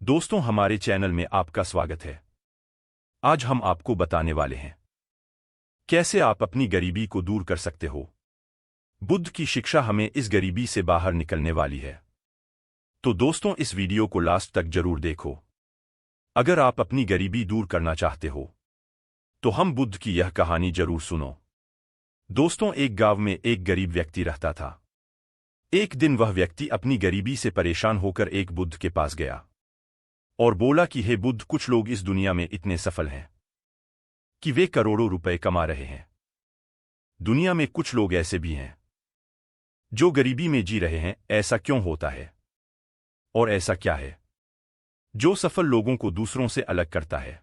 दोस्तों, हमारे चैनल में आपका स्वागत है। आज हम आपको बताने वाले हैं कैसे आप अपनी गरीबी को दूर कर सकते हो। बुद्ध की शिक्षा हमें इस गरीबी से बाहर निकलने वाली है। तो दोस्तों, इस वीडियो को लास्ट तक जरूर देखो। अगर आप अपनी गरीबी दूर करना चाहते हो तो हम बुद्ध की यह कहानी जरूर सुनो। दोस्तों, एक गांव में एक गरीब व्यक्ति रहता था। एक दिन वह व्यक्ति अपनी गरीबी से परेशान होकर एक बुद्ध के पास गया और बोला कि हे बुद्ध, कुछ लोग इस दुनिया में इतने सफल हैं कि वे करोड़ों रुपए कमा रहे हैं। दुनिया में कुछ लोग ऐसे भी हैं जो गरीबी में जी रहे हैं। ऐसा क्यों होता है और ऐसा क्या है जो सफल लोगों को दूसरों से अलग करता है?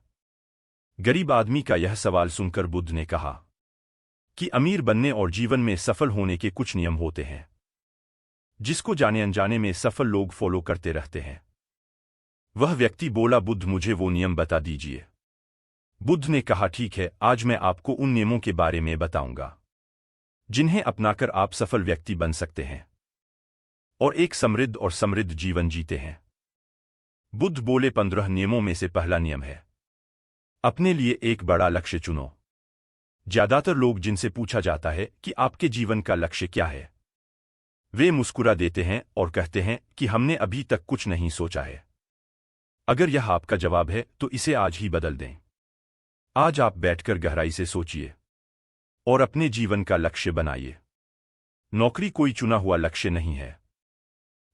गरीब आदमी का यह सवाल सुनकर बुद्ध ने कहा कि अमीर बनने और जीवन में सफल होने के कुछ नियम होते हैं जिसको जाने अनजाने में सफल लोग फॉलो करते रहते हैं। वह व्यक्ति बोला, बुद्ध, मुझे वो नियम बता दीजिए। बुद्ध ने कहा, ठीक है, आज मैं आपको उन नियमों के बारे में बताऊंगा जिन्हें अपनाकर आप सफल व्यक्ति बन सकते हैं और एक समृद्ध जीवन जीते हैं। बुद्ध बोले, 15 नियमों में से पहला नियम है, अपने लिए एक बड़ा लक्ष्य चुनो। ज्यादातर लोग जिनसे पूछा जाता है कि आपके जीवन का लक्ष्य क्या है, वे मुस्कुरा देते हैं और कहते हैं कि हमने अभी तक कुछ नहीं सोचा है। अगर यह आपका जवाब है तो इसे आज ही बदल दें। आज आप बैठकर गहराई से सोचिए और अपने जीवन का लक्ष्य बनाइए। नौकरी कोई चुना हुआ लक्ष्य नहीं है,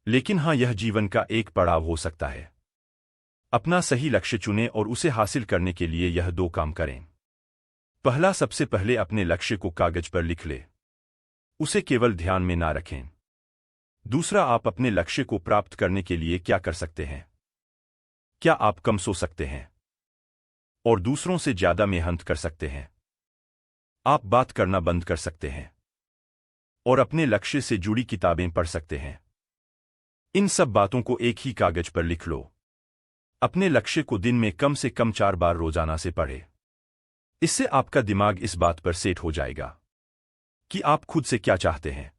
लेकिन हां, यह जीवन का एक पड़ाव हो सकता है। अपना सही लक्ष्य चुनें और उसे हासिल करने के लिए यह 2 काम करें। पहला, सबसे पहले अपने लक्ष्य को कागज पर लिख ले। उसे केवल ध्यान में ना रखें। दूसरा, आप अपने लक्ष्य को प्राप्त करने के लिए क्या कर सकते हैं? क्या आप कम सो सकते हैं और दूसरों से ज्यादा मेहनत कर सकते हैं? आप बात करना बंद कर सकते हैं और अपने लक्ष्य से जुड़ी किताबें पढ़ सकते हैं। इन सब बातों को एक ही कागज पर लिख लो। अपने लक्ष्य को दिन में कम से कम 4 बार रोजाना से पढ़े। इससे आपका दिमाग इस बात पर सेट हो जाएगा कि आप खुद से क्या चाहते हैं।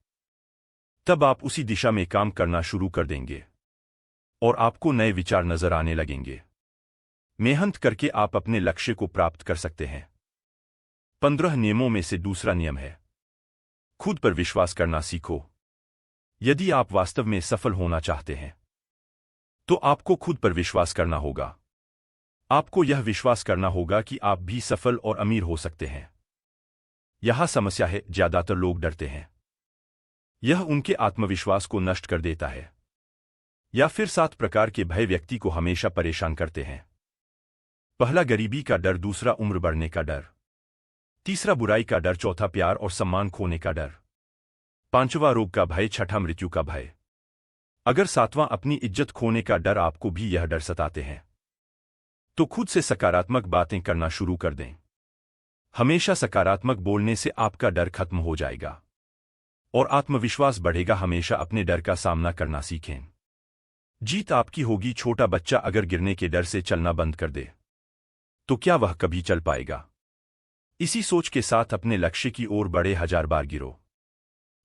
तब आप उसी दिशा में काम करना शुरू कर देंगे और आपको नए विचार नजर आने लगेंगे। मेहनत करके आप अपने लक्ष्य को प्राप्त कर सकते हैं। 15 नियमों में से दूसरा नियम है, खुद पर विश्वास करना सीखो। यदि आप वास्तव में सफल होना चाहते हैं तो आपको खुद पर विश्वास करना होगा। आपको यह विश्वास करना होगा कि आप भी सफल और अमीर हो सकते हैं। यह समस्या है, ज्यादातर लोग डरते हैं। यह उनके आत्मविश्वास को नष्ट कर देता है। या फिर 7 प्रकार के भय व्यक्ति को हमेशा परेशान करते हैं। पहला, गरीबी का डर। दूसरा, उम्र बढ़ने का डर। तीसरा, बुराई का डर। चौथा, प्यार और सम्मान खोने का डर। पांचवा, रोग का भय। छठा, मृत्यु का भय। अगर 7वां, अपनी इज्जत खोने का डर, आपको भी यह डर सताते हैं तो खुद से सकारात्मक बातें करना शुरू कर दें। हमेशा सकारात्मक बोलने से आपका डर खत्म हो जाएगा और आत्मविश्वास बढ़ेगा। हमेशा अपने डर का सामना करना सीखें। जीत आपकी होगी। छोटा बच्चा अगर गिरने के डर से चलना बंद कर दे तो क्या वह कभी चल पाएगा? इसी सोच के साथ अपने लक्ष्य की ओर बढ़े। 1000 बार गिरो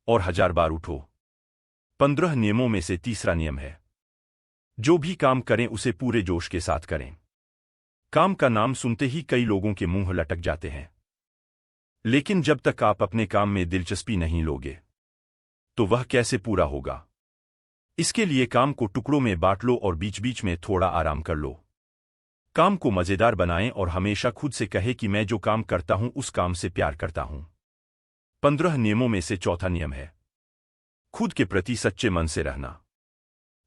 और 1000 बार उठो। 15 नियमों में से तीसरा नियम है, जो भी काम करें उसे पूरे जोश के साथ करें। काम का नाम सुनते ही कई लोगों के मुंह लटक जाते हैं, लेकिन जब तक आप अपने काम में दिलचस्पी नहीं लोगे तो वह कैसे पूरा होगा? इसके लिए काम को टुकड़ों में बांट लो और बीच बीच में थोड़ा आराम कर लो। काम को मजेदार बनाएं और हमेशा खुद से कहे कि मैं जो काम करता हूं उस काम से प्यार करता हूं। 15 नियमों में से चौथा नियम है, खुद के प्रति सच्चे मन से रहना।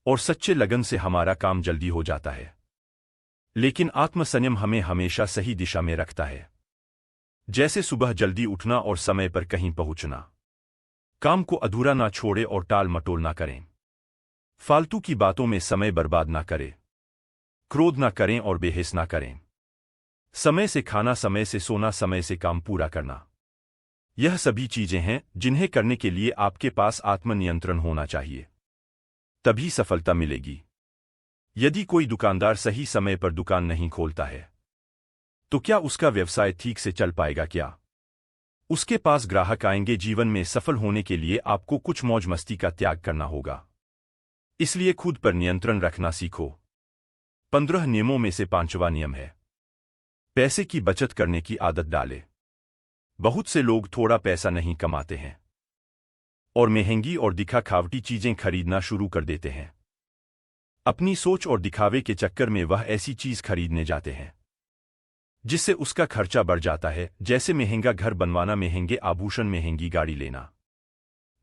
और सच्चे लगन से हमारा काम जल्दी हो जाता है, लेकिन आत्मसंयम हमें हमेशा सही दिशा में रखता है। जैसे सुबह जल्दी उठना और समय पर कहीं पहुंचना। काम को अधूरा ना छोड़े और टाल मटोल ना करें। फालतू की बातों में समय बर्बाद ना करें। क्रोध ना करें और बेहिस ना करें। समय से खाना, समय से सोना, समय से काम पूरा करना। यह सभी चीजें हैं जिन्हें करने के लिए आपके पास आत्मनियंत्रण होना चाहिए, तभी सफलता मिलेगी। यदि कोई दुकानदार सही समय पर दुकान नहीं खोलता है तो क्या उसका व्यवसाय ठीक से चल पाएगा? क्या उसके पास ग्राहक आएंगे? जीवन में सफल होने के लिए आपको कुछ मौज मस्ती का त्याग करना होगा। इसलिए खुद पर नियंत्रण रखना सीखो। 15 नियमों में से 5वां नियम है पैसे की बचत करने की आदत डालें। बहुत से लोग थोड़ा पैसा नहीं कमाते हैं और महंगी और दिखाखावटी चीजें खरीदना शुरू कर देते हैं। अपनी सोच और दिखावे के चक्कर में वह ऐसी चीज खरीदने जाते हैं जिससे उसका खर्चा बढ़ जाता है, जैसे महंगा घर बनवाना, महंगे आभूषण, महंगी गाड़ी लेना,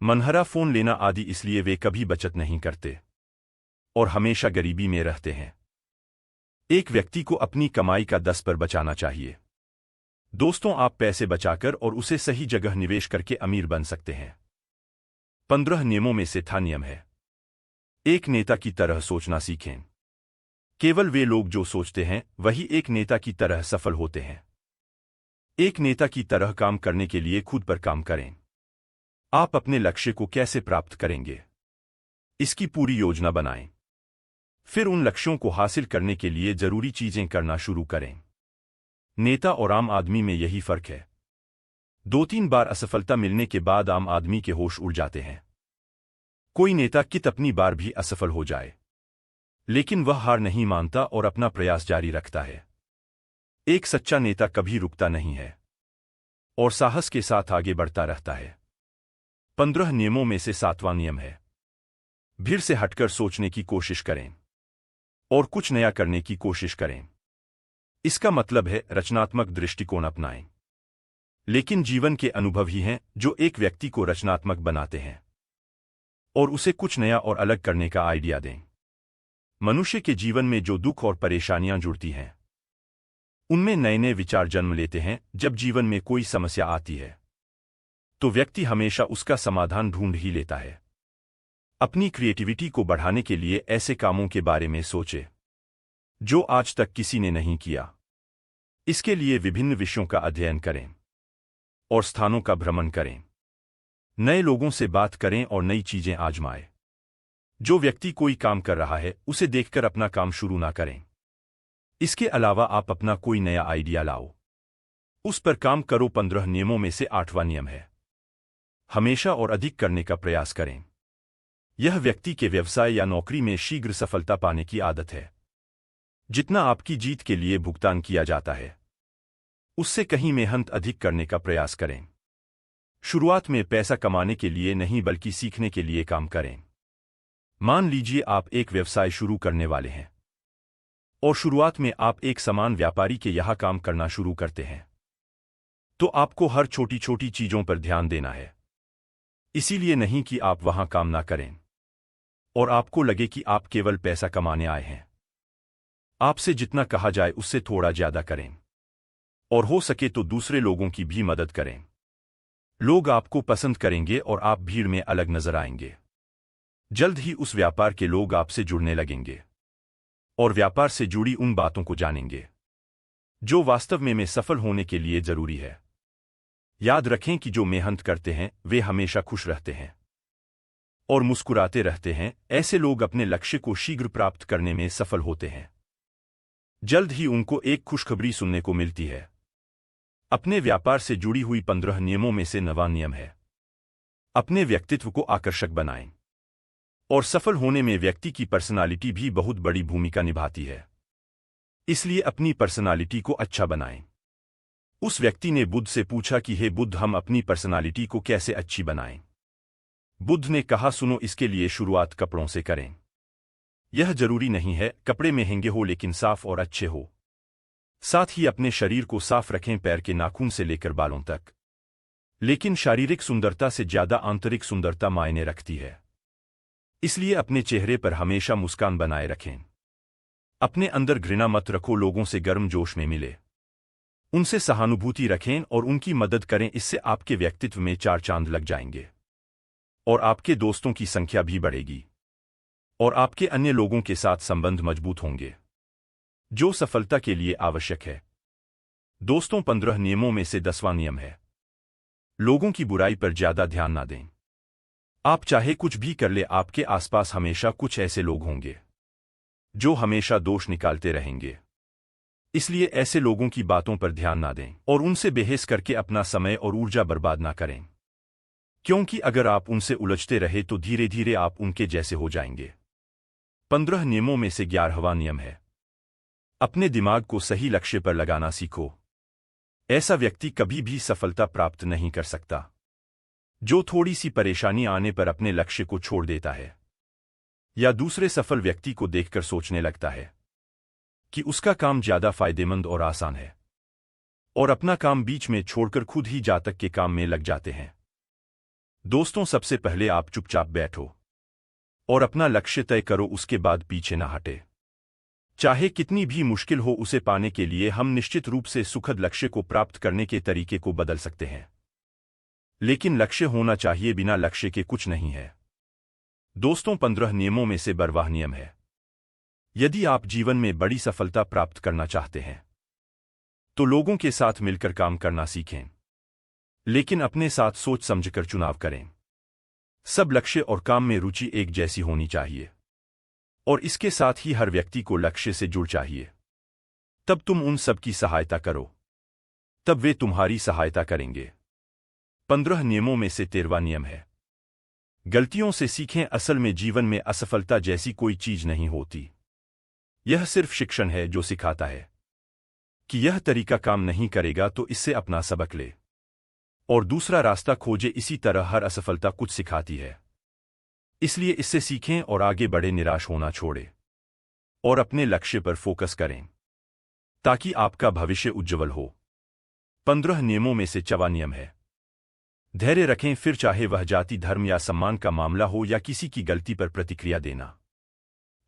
मनहरा फोन लेना आदि। इसलिए वे कभी बचत नहीं करते और हमेशा गरीबी में रहते हैं। एक व्यक्ति को अपनी कमाई का 10 पर बचाना चाहिए। दोस्तों, आप पैसे बचाकर और उसे सही जगह निवेश करके अमीर बन सकते हैं। 15 नियमों में से था नियम है एक नेता की तरह सोचना सीखें। केवल वे लोग जो सोचते हैं वही एक नेता की तरह सफल होते हैं। एक नेता की तरह काम करने के लिए खुद पर काम करें। आप अपने लक्ष्य को कैसे प्राप्त करेंगे, इसकी पूरी योजना बनाएं। फिर उन लक्ष्यों को हासिल करने के लिए जरूरी चीजें करना शुरू करें। नेता और आम आदमी में यही फर्क है। 2-3 बार असफलता मिलने के बाद आम आदमी के होश उड़ जाते हैं। कोई नेता कितनी बार भी असफल हो जाए, लेकिन वह हार नहीं मानता और अपना प्रयास जारी रखता है। एक सच्चा नेता कभी रुकता नहीं है और साहस के साथ आगे बढ़ता रहता है। 15 नियमों में से 7वां नियम है भीड़ से हटकर सोचने की कोशिश करें और कुछ नया करने की कोशिश करें। इसका मतलब है रचनात्मक दृष्टिकोण अपनाएं। लेकिन जीवन के अनुभव ही हैं जो एक व्यक्ति को रचनात्मक बनाते हैं और उसे कुछ नया और अलग करने का आइडिया दें। मनुष्य के जीवन में जो दुख और परेशानियां जुड़ती हैं, उनमें नए नए विचार जन्म लेते हैं। जब जीवन में कोई समस्या आती है तो व्यक्ति हमेशा उसका समाधान ढूंढ ही लेता है। अपनी क्रिएटिविटी को बढ़ाने के लिए ऐसे कामों के बारे में सोचे जो आज तक किसी ने नहीं किया। इसके लिए विभिन्न विषयों का अध्ययन करें और स्थानों का भ्रमण करें। नए लोगों से बात करें और नई चीजें आजमाएं। जो व्यक्ति कोई काम कर रहा है उसे देखकर अपना काम शुरू ना करें। इसके अलावा आप अपना कोई नया आइडिया लाओ, उस पर काम करो। 15 नियमों में से 8वां नियम है हमेशा और अधिक करने का प्रयास करें। यह व्यक्ति के व्यवसाय या नौकरी में शीघ्र सफलता पाने की आदत है। जितना आपकी जीत के लिए भुगतान किया जाता है, उससे कहीं मेहनत अधिक करने का प्रयास करें। शुरुआत में पैसा कमाने के लिए नहीं बल्कि सीखने के लिए काम करें। मान लीजिए आप एक व्यवसाय शुरू करने वाले हैं और शुरुआत में आप एक सामान व्यापारी के यहां काम करना शुरू करते हैं, तो आपको हर छोटी छोटी चीजों पर ध्यान देना है। इसीलिए नहीं कि आप वहां काम ना करें और आपको लगे कि आप केवल पैसा कमाने आए हैं। आपसे जितना कहा जाए उससे थोड़ा ज्यादा करें और हो सके तो दूसरे लोगों की भी मदद करें। लोग आपको पसंद करेंगे और आप भीड़ में अलग नजर आएंगे। जल्द ही उस व्यापार के लोग आपसे जुड़ने लगेंगे और व्यापार से जुड़ी उन बातों को जानेंगे जो वास्तव में सफल होने के लिए जरूरी है। याद रखें कि जो मेहनत करते हैं वे हमेशा खुश रहते हैं और मुस्कुराते रहते हैं। ऐसे लोग अपने लक्ष्य को शीघ्र प्राप्त करने में सफल होते हैं। जल्द ही उनको एक खुशखबरी सुनने को मिलती है। अपने व्यापार से जुड़ी हुई 15 नियमों में से 9वां नियम है अपने व्यक्तित्व को आकर्षक बनाएं। और सफल होने में व्यक्ति की पर्सनालिटी भी बहुत बड़ी भूमिका निभाती है। इसलिए अपनी पर्सनालिटी को अच्छा बनाएं। उस व्यक्ति ने बुद्ध से पूछा कि हे बुद्ध, हम अपनी पर्सनालिटी को कैसे अच्छी बनाएं? बुद्ध ने कहा, सुनो, इसके लिए शुरुआत कपड़ों से करें। यह जरूरी नहीं है कपड़े महंगे हो, लेकिन साफ और अच्छे हो। साथ ही अपने शरीर को साफ रखें, पैर के नाखून से लेकर बालों तक। लेकिन शारीरिक सुंदरता से ज्यादा आंतरिक सुंदरता मायने रखती है। इसलिए अपने चेहरे पर हमेशा मुस्कान बनाए रखें। अपने अंदर घृणा मत रखो, लोगों से गर्म जोश में मिले, उनसे सहानुभूति रखें और उनकी मदद करें। इससे आपके व्यक्तित्व में 4 चांद लग जाएंगे और आपके दोस्तों की संख्या भी बढ़ेगी और आपके अन्य लोगों के साथ संबंध मजबूत होंगे, जो सफलता के लिए आवश्यक है। दोस्तों, 15 नियमों में से 10वां नियम है लोगों की बुराई पर ज्यादा ध्यान ना दें। आप चाहे कुछ भी कर ले, आपके आसपास हमेशा कुछ ऐसे लोग होंगे जो हमेशा दोष निकालते रहेंगे। इसलिए ऐसे लोगों की बातों पर ध्यान ना दें और उनसे बहस करके अपना समय और ऊर्जा बर्बाद ना करें, क्योंकि अगर आप उनसे उलझते रहे तो धीरे धीरे आप उनके जैसे हो जाएंगे। 15 नियमों में से 11वां नियम है अपने दिमाग को सही लक्ष्य पर लगाना सीखो। ऐसा व्यक्ति कभी भी सफलता प्राप्त नहीं कर सकता जो थोड़ी सी परेशानी आने पर अपने लक्ष्य को छोड़ देता है या दूसरे सफल व्यक्ति को देखकर सोचने लगता है कि उसका काम ज्यादा फायदेमंद और आसान है और अपना काम बीच में छोड़कर खुद ही जातक के काम में लग जाते हैं। दोस्तों, सबसे पहले आप चुपचाप बैठो और अपना लक्ष्य तय करो, उसके बाद पीछे ना हटे। चाहे कितनी भी मुश्किल हो, उसे पाने के लिए हम निश्चित रूप से सुखद लक्ष्य को प्राप्त करने के तरीके को बदल सकते हैं, लेकिन लक्ष्य होना चाहिए, बिना लक्ष्य के कुछ नहीं है। दोस्तों, 15 नियमों में से 12वां नियम है, यदि आप जीवन में बड़ी सफलता प्राप्त करना चाहते हैं तो लोगों के साथ मिलकर काम करना सीखें, लेकिन अपने साथ सोच समझकर चुनाव करें। सब लक्ष्य और काम में रुचि एक जैसी होनी चाहिए और इसके साथ ही हर व्यक्ति को लक्ष्य से जुड़ चाहिए। तब तुम उन सब की सहायता करो, तब वे तुम्हारी सहायता करेंगे। 15 नियमों में से 13वां नियम है, गलतियों से सीखें। असल में जीवन में असफलता जैसी कोई चीज नहीं होती। यह सिर्फ शिक्षण है जो सिखाता है कि यह तरीका काम नहीं करेगा, तो इससे अपना सबक ले और दूसरा रास्ता खोजे। इसी तरह हर असफलता कुछ सिखाती है, इसलिए इससे सीखें और आगे बढ़े, निराश होना छोड़ें और अपने लक्ष्य पर फोकस करें ताकि आपका भविष्य उज्ज्वल हो। 15 नियमों में से 4वां नियम है, धैर्य रखें। फिर चाहे वह जाति, धर्म या सम्मान का मामला हो या किसी की गलती पर प्रतिक्रिया देना,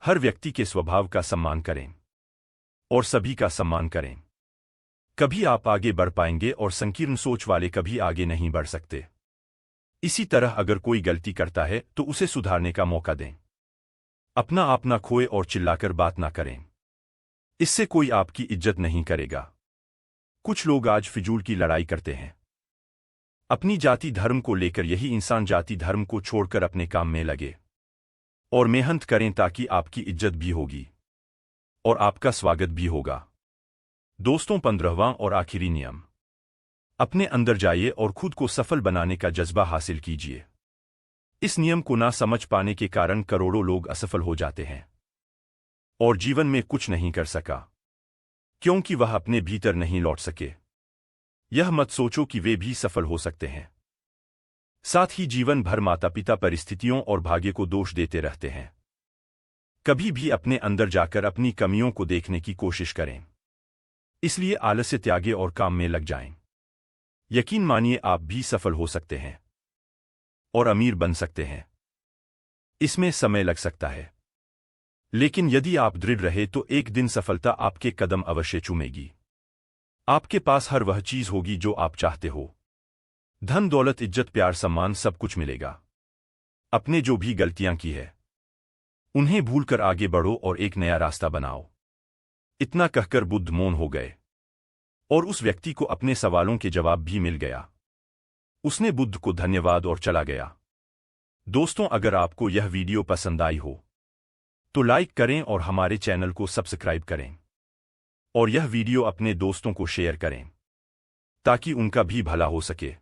हर व्यक्ति के स्वभाव का सम्मान करें और सभी का सम्मान करें। कभी आप आगे बढ़ पाएंगे और संकीर्ण सोच वाले कभी आगे नहीं बढ़ सकते। इसी तरह अगर कोई गलती करता है तो उसे सुधारने का मौका दें। अपना आप ना खोए और चिल्लाकर बात ना करें, इससे कोई आपकी इज्जत नहीं करेगा। कुछ लोग आज फिजूल की लड़ाई करते हैं अपनी जाति धर्म को लेकर। यही इंसान जाति धर्म को छोड़कर अपने काम में लगे और मेहनत करें ताकि आपकी इज्जत भी होगी और आपका स्वागत भी होगा। दोस्तों, 15वां और आखिरी नियम, अपने अंदर जाइए और खुद को सफल बनाने का जज्बा हासिल कीजिए। इस नियम को ना समझ पाने के कारण करोड़ों लोग असफल हो जाते हैं और जीवन में कुछ नहीं कर सका, क्योंकि वह अपने भीतर नहीं लौट सके। यह मत सोचो कि वे भी सफल हो सकते हैं। साथ ही जीवन भर माता पिता, परिस्थितियों और भाग्य को दोष देते रहते हैं। कभी भी अपने अंदर जाकर अपनी कमियों को देखने की कोशिश करें, इसलिए आलस्य त्यागे और काम में लग जाएं। यकीन मानिए, आप भी सफल हो सकते हैं और अमीर बन सकते हैं। इसमें समय लग सकता है, लेकिन यदि आप दृढ़ रहे तो एक दिन सफलता आपके कदम अवश्य चूमेगी। आपके पास हर वह चीज होगी जो आप चाहते हो, धन, दौलत, इज्जत, प्यार, सम्मान, सब कुछ मिलेगा। अपने जो भी गलतियां की है उन्हें भूलकर आगे बढ़ो और एक नया रास्ता बनाओ। इतना कहकर बुद्ध मौन हो गए और उस व्यक्ति को अपने सवालों के जवाब भी मिल गया। उसने बुद्ध को धन्यवाद और चला गया। दोस्तों, अगर आपको यह वीडियो पसंद आई हो तो लाइक करें और हमारे चैनल को सब्सक्राइब करें और यह वीडियो अपने दोस्तों को शेयर करें ताकि उनका भी भला हो सके।